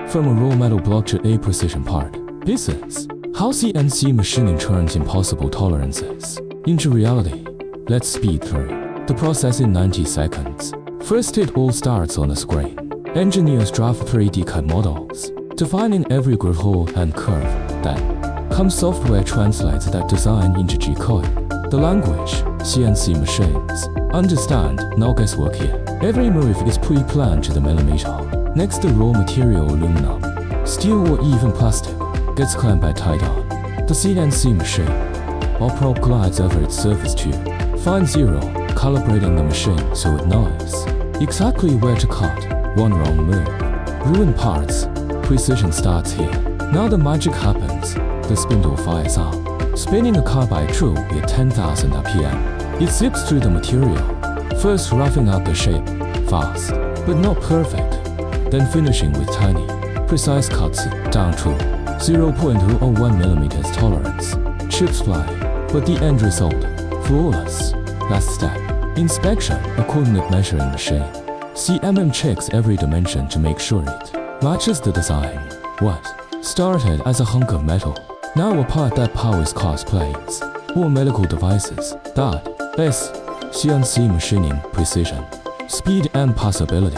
from a raw metal block to a precision part. This is how CNC machining turns impossible tolerances into reality. Let's speed through the process in 90 seconds. First, it all starts on the screen. Engineers draft 3D CAD models, defining every groove hole and curve. Then comes software translates that design into G-code. The language CNC machines understand. No guesswork here. Every move is pre-planned to the millimeter. Next, the raw material, aluminum, steel, or even plastic, gets clamped by tied on. The CNC machine or probe glides over its surface to find zero, calibrating the machine so it knows exactly where to cut. One wrong move, ruined parts. Precision starts here. Now the magic happens. The spindle fires up, spinning a carbide drill at 10,000 RPM. It zips through the material, first roughing out the shape, fast, but not perfect, then finishing with tiny, precise cuts down to 0.001 millimeters tolerance. Chips fly, but the end result, flawless. Last step, inspection, a coordinate measuring machine. CMM checks every dimension to make sure it matches the design. What started as a hunk of metal, now a part that powers cars, planes, or medical devices. That is CNC machining: precision, speed, and possibility.